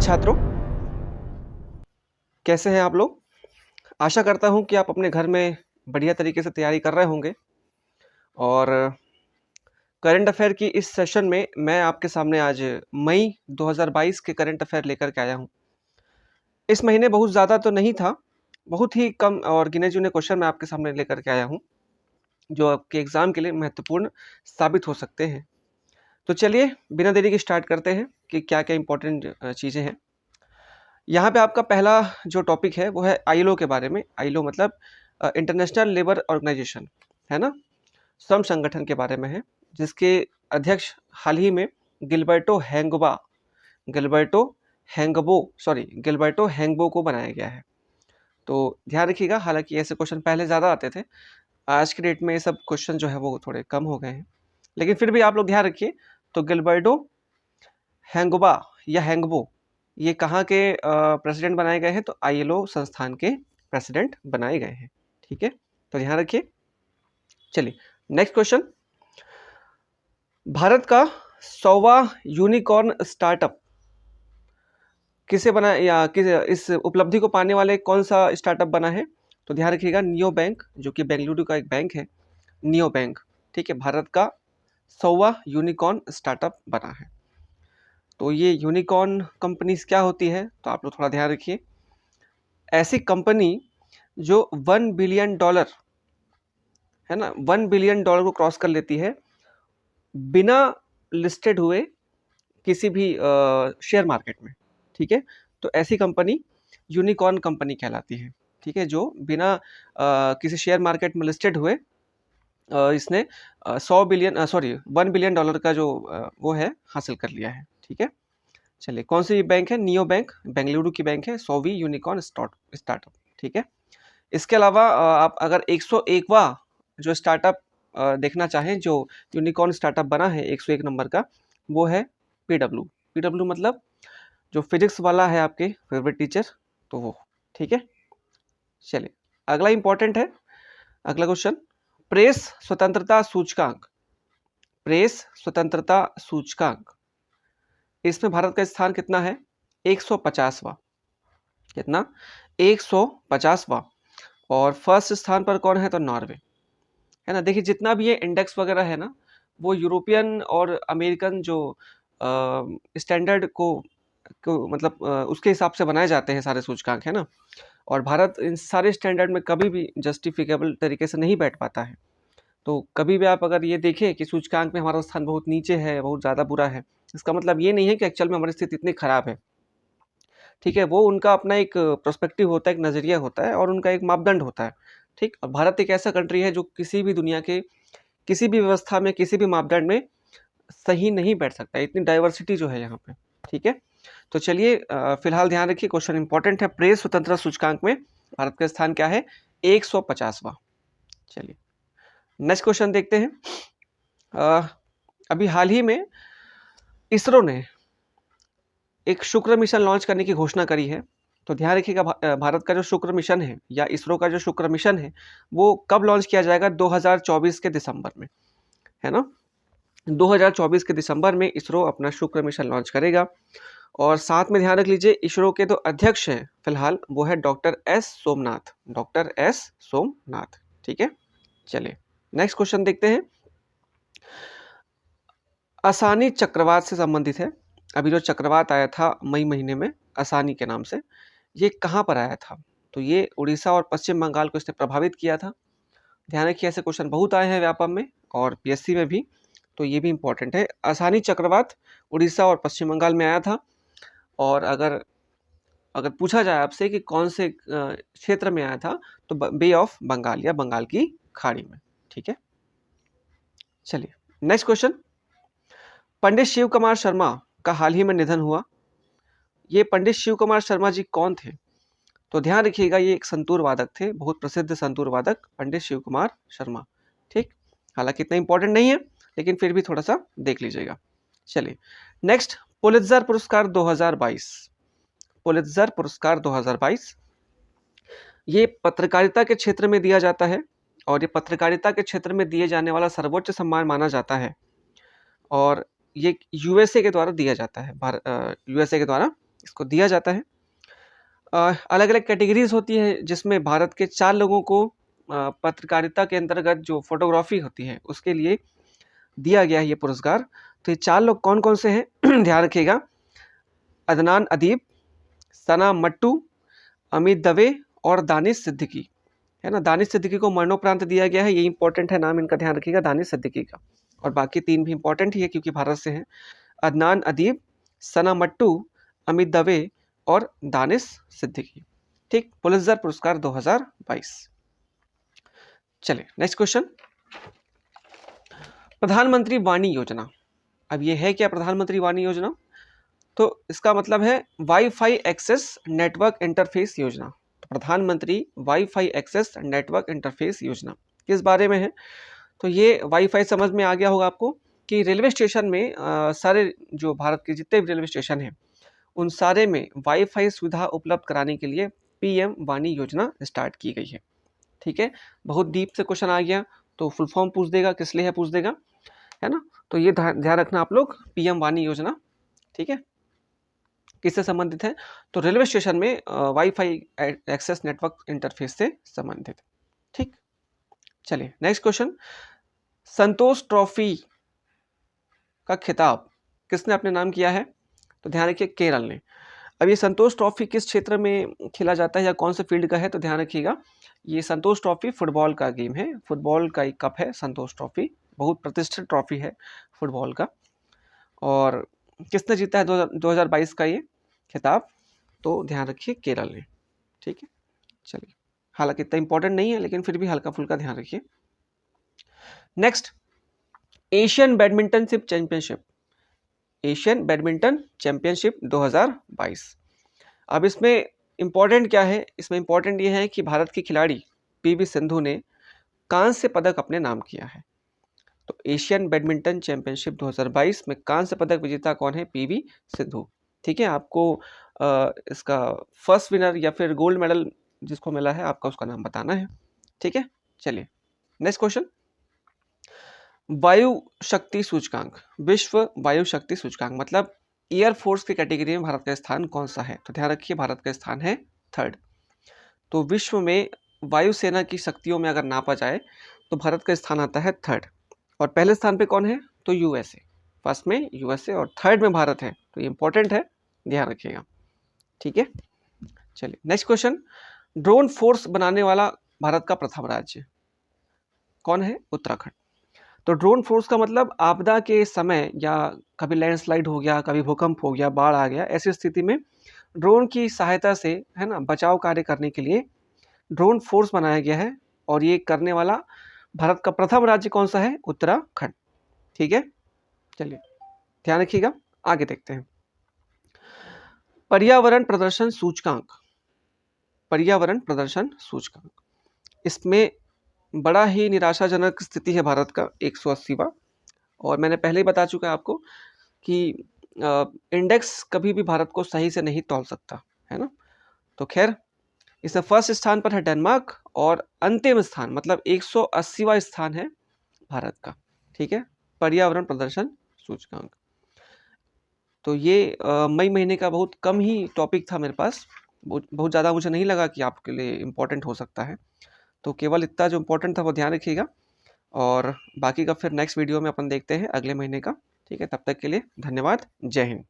छात्रों, कैसे हैं आप लोग? आशा करता हूं कि आप अपने घर में बढ़िया तरीके से तैयारी कर रहे होंगे। और करंट अफेयर की इस सेशन में मैं आपके सामने आज मई 2022 के करंट अफेयर लेकर के आया हूं। इस महीने बहुत ज़्यादा तो नहीं था, बहुत ही कम और गिने-चुने क्वेश्चन मैं आपके सामने लेकर के आया हूं, जो आपके एग्ज़ाम के लिए महत्वपूर्ण साबित हो सकते हैं। तो चलिए बिना देरी के स्टार्ट करते हैं कि क्या-क्या इम्पोर्टेंट चीज़ें हैं। यहाँ पे आपका पहला जो टॉपिक है वो है आईएलओ के बारे में। आईएलओ मतलब इंटरनेशनल लेबर ऑर्गेनाइजेशन, है ना? श्रम संगठन के बारे में है, जिसके अध्यक्ष हाल ही में गिलबर्टो गिलबर्टो हैंगबो को बनाया गया है। तो ध्यान रखिएगा, हालांकि ऐसे क्वेश्चन पहले ज़्यादा आते थे, आज के डेट में ये सब क्वेश्चन जो है वो थोड़े कम हो गए हैं, लेकिन फिर भी आप लोग ध्यान रखिए। तो गिलबर्टो हैंगबो या हैंगबो, ये कहाँ के प्रेसिडेंट बनाए गए हैं? तो आईएलओ संस्थान के प्रेसिडेंट बनाए गए हैं। ठीक है, तो ध्यान रखिए। चलिए नेक्स्ट क्वेश्चन, भारत का 100वां यूनिकॉर्न स्टार्टअप किसे बना या किस इस उपलब्धि को पाने वाले कौन सा स्टार्टअप बना है? तो ध्यान रखिएगा, नियो बैंक, जो कि बेंगलुरु का एक बैंक है, नियो बैंक। ठीक है, भारत का 100वां यूनिकॉर्न स्टार्टअप बना है। तो ये यूनिकॉर्न कंपनीज क्या होती है? तो आप लोग थोड़ा ध्यान रखिए। ऐसी कंपनी जो $1 बिलियन, है ना, $1 बिलियन को क्रॉस कर लेती है बिना लिस्टेड हुए किसी भी शेयर मार्केट में। ठीक है, तो ऐसी कंपनी यूनिकॉर्न कंपनी कहलाती है। ठीक है, जो बिना किसी शेयर मार्केट में लिस्टेड हुए इसने 1 बिलियन का जो वो है हासिल कर लिया है। ठीक है, चलिए कौन सी बैंक है? नियो बैंक, बेंगलुरु की बैंक है, 100वीं यूनिकॉर्न स्टार्टअप। ठीक है, इसके अलावा आप अगर 101वां जो स्टार्टअप देखना चाहें, जो यूनिकॉर्न स्टार्टअप बना है 101 नंबर का, वो है पीडब्ल्यू मतलब जो फिजिक्स वाला है आपके फेवरेट टीचर, तो वो। ठीक है, चलिए अगला इंपॉर्टेंट है, अगला क्वेश्चन, प्रेस स्वतंत्रता सूचकांक, प्रेस स्वतंत्रता सूचकांक, इसमें भारत का स्थान कितना है? 150वां। कितना? 150वां। और फर्स्ट स्थान पर कौन है? तो नॉर्वे, है ना। देखिए जितना भी ये इंडेक्स वगैरह है ना, वो यूरोपियन और अमेरिकन जो स्टैंडर्ड को मतलब उसके हिसाब से बनाए जाते हैं सारे सूचकांक, है ना। और भारत इन सारे स्टैंडर्ड में कभी भी जस्टिफिकेबल तरीके से नहीं बैठ पाता है। तो कभी भी आप अगर ये देखें कि सूचकांक में हमारा स्थान बहुत नीचे है, बहुत ज़्यादा बुरा है, इसका मतलब ये नहीं है कि एक्चुअल में हमारी स्थिति इतनी खराब है। ठीक है, वो उनका अपना एक पर्सपेक्टिव होता है, एक नज़रिया होता है और उनका एक मापदंड होता है। ठीक, और भारत एक ऐसा कंट्री है जो किसी भी दुनिया के किसी भी व्यवस्था में, किसी भी मापदंड में सही नहीं बैठ सकता, इतनी डाइवर्सिटी जो है यहाँ पे। ठीक है, तो चलिए फिलहाल ध्यान रखिए, क्वेश्चन इंपॉर्टेंट है। प्रेस स्वतंत्रता सूचकांक में भारत का स्थान क्या है? 150वां। चलिए नेक्स्ट क्वेश्चन देखते हैं। अभी हाल ही में इसरो ने एक शुक्र मिशन लॉन्च करने की घोषणा करी है। तो ध्यान रखिएगा, भारत का जो शुक्र मिशन है या इसरो का जो शुक्र मिशन है, वो कब लॉन्च किया जाएगा? 2024 के दिसंबर में, है ना। 2024 के दिसंबर में इसरो अपना शुक्र मिशन लॉन्च करेगा। और साथ में ध्यान रख लीजिए, इसरो के जो अध्यक्ष हैं फिलहाल, वो है डॉक्टर एस सोमनाथ। ठीक है, चलिए नेक्स्ट क्वेश्चन देखते हैं। असानी चक्रवात से संबंधित है। अभी जो चक्रवात आया था मई महीने में असानी के नाम से, ये कहाँ पर आया था? तो ये उड़ीसा और पश्चिम बंगाल को इसने प्रभावित किया था। ध्यान रखिए, ऐसे क्वेश्चन बहुत आए हैं व्यापम में और पीएससी में भी, तो ये भी इंपॉर्टेंट है। असानी चक्रवात उड़ीसा और पश्चिम बंगाल में आया था। और अगर अगर पूछा जाए आपसे कि कौन से क्षेत्र में आया था, तो बे ऑफ बंगाल या बंगाल की खाड़ी में। ठीक है, चलिए नेक्स्ट क्वेश्चन, पंडित शिव कुमार शर्मा का हाल ही में निधन हुआ। ये पंडित शिव कुमार शर्मा जी कौन थे? तो ध्यान रखिएगा, ये एक संतूर वादक थे, बहुत प्रसिद्ध संतूर वादक पंडित शिव कुमार शर्मा। ठीक, हालांकि इतना इंपॉर्टेंट नहीं है, लेकिन फिर भी थोड़ा सा देख लीजिएगा। चलिए नेक्स्ट, पुलित्जर पुरस्कार 2022। पुलित्जर पुरस्कार 2022 ये पत्रकारिता के क्षेत्र में दिया जाता है और ये पत्रकारिता के क्षेत्र में दिए जाने वाला सर्वोच्च सम्मान माना जाता है। और ये यूएसए के द्वारा दिया जाता है, यूएसए के द्वारा इसको दिया जाता है। अलग अलग कैटेगरीज होती है जिसमें भारत के 4 लोगों को पत्रकारिता के अंतर्गत जो फोटोग्राफी होती है उसके लिए दिया गया है ये पुरस्कार। तो ये 4 लोग कौन कौन से हैं ध्यान रखिएगा। अदनान अदीब, सना मट्टू, अमित दवे और दानिश सिद्दीकी, है ना। दानिश सिद्दीकी को मरणोपरांत दिया गया है, ये इंपॉर्टेंट है, नाम इनका ध्यान रखिएगा दानिश सिद्दीकी का। और बाकी 3 भी इंपॉर्टेंट ही है क्योंकि भारत से हैं। अदनान अदीब, सना मट्टू, अमित दवे और दानिश सिद्दीकी। ठीक, पुलित्जर पुरस्कार 2022। चलिए नेक्स्ट क्वेश्चन। प्रधानमंत्री वाणी योजना, अब ये है क्या प्रधानमंत्री वाणी योजना? तो इसका मतलब है वाईफाई एक्सेस नेटवर्क इंटरफेस योजना। तो प्रधानमंत्री वाईफाई एक्सेस नेटवर्क इंटरफेस योजना किस बारे में है? तो ये वाईफाई समझ में आ गया होगा आपको कि रेलवे स्टेशन में सारे जो भारत के जितने भी रेलवे स्टेशन हैं उन सारे में वाईफाई सुविधा उपलब्ध कराने के लिए पीएम वाणी योजना स्टार्ट की गई है। ठीक है, बहुत डीप से क्वेश्चन आ गया तो फुल फॉर्म पूछ देगा, किस लिए है पूछ देगा, है ना। तो ये ध्यान रखना आप लोग, पीएम वाणी योजना, ठीक है, किससे संबंधित है? तो रेलवे स्टेशन में वाईफाई एक्सेस नेटवर्क इंटरफेस से संबंधित। ठीक, चलिए नेक्स्ट क्वेश्चन। संतोष ट्रॉफी का खिताब किसने अपने नाम किया है? तो ध्यान रखिए केरल ने। अब ये संतोष ट्रॉफी किस क्षेत्र में खेला जाता है या कौन से फील्ड का है? तो ध्यान रखिएगा ये संतोष ट्रॉफी फुटबॉल का गेम है, फुटबॉल का एक कप है संतोष ट्रॉफी, बहुत प्रतिष्ठित ट्रॉफी है फुटबॉल का। और किसने जीता है 2022 का ये खिताब? तो ध्यान रखिए केरल ने। ठीक है, चलिए, हालांकि इतना इंपॉर्टेंट नहीं है लेकिन फिर भी हल्का फुल्का ध्यान रखिए। Next, Asian badminton championship, Asian badminton championship 2022। अब इसमें इंपॉर्टेंट क्या है? इसमें इंपॉर्टेंट ये है कि भारत की खिलाड़ी पीवी सिंधु ने कांस्य पदक अपने नाम किया है। तो एशियन बैडमिंटन चैंपियनशिप 2022 में कांस्य पदक विजेता कौन है? पीवी सिंधु। ठीक है, आपको इसका फर्स्ट विनर या फिर गोल्ड मेडल जिसको मिला है आपका उसका नाम बताना है। ठीक है, चलिए नेक्स्ट क्वेश्चन। वायु शक्ति सूचकांक, विश्व वायु शक्ति सूचकांक मतलब एयरफोर्स की कैटेगरी में भारत का स्थान कौन सा है? तो ध्यान रखिए भारत का स्थान है 3rd। तो विश्व में वायुसेना की शक्तियों में अगर नापा जाए तो भारत का स्थान आता है 3rd। और पहले स्थान पे कौन है? तो यूएसए, फर्स्ट में यूएसए और 3rd में भारत है। तो ये इंपॉर्टेंट है, ध्यान रखिएगा। ठीक है, चलिए नेक्स्ट क्वेश्चन। ड्रोन फोर्स बनाने वाला भारत का प्रथम राज्य कौन है? उत्तराखंड। तो ड्रोन फोर्स का मतलब आपदा के समय या कभी लैंडस्लाइड हो गया, कभी भूकंप हो गया, बाढ़ आ गया, ऐसी स्थिति में ड्रोन की सहायता से, है ना, बचाव कार्य करने के लिए ड्रोन फोर्स बनाया गया है। और ये करने वाला भारत का प्रथम राज्य कौन सा है? उत्तराखंड। ठीक है, चलिए ध्यान रखिएगा, आगे देखते हैं। पर्यावरण प्रदर्शन सूचकांक, पर्यावरण प्रदर्शन सूचकांक, इसमें बड़ा ही निराशाजनक स्थिति है भारत का 180वां। और मैंने पहले ही बता चुका है आपको कि इंडेक्स कभी भी भारत को सही से नहीं तौल सकता, है ना। तो खैर, इसमें फर्स्ट स्थान पर है डेनमार्क और अंतिम स्थान मतलब 180वां स्थान है भारत का। ठीक है, पर्यावरण प्रदर्शन सूचकांक। तो ये मई महीने का बहुत कम ही टॉपिक था मेरे पास, बहुत ज़्यादा मुझे नहीं लगा कि आपके लिए इम्पोर्टेंट हो सकता है। तो केवल इतना जो इम्पोर्टेंट था वो ध्यान रखिएगा, और बाकी का फिर नेक्स्ट वीडियो में अपन देखते हैं अगले महीने का। ठीक है, तब तक के लिए धन्यवाद, जय हिंद।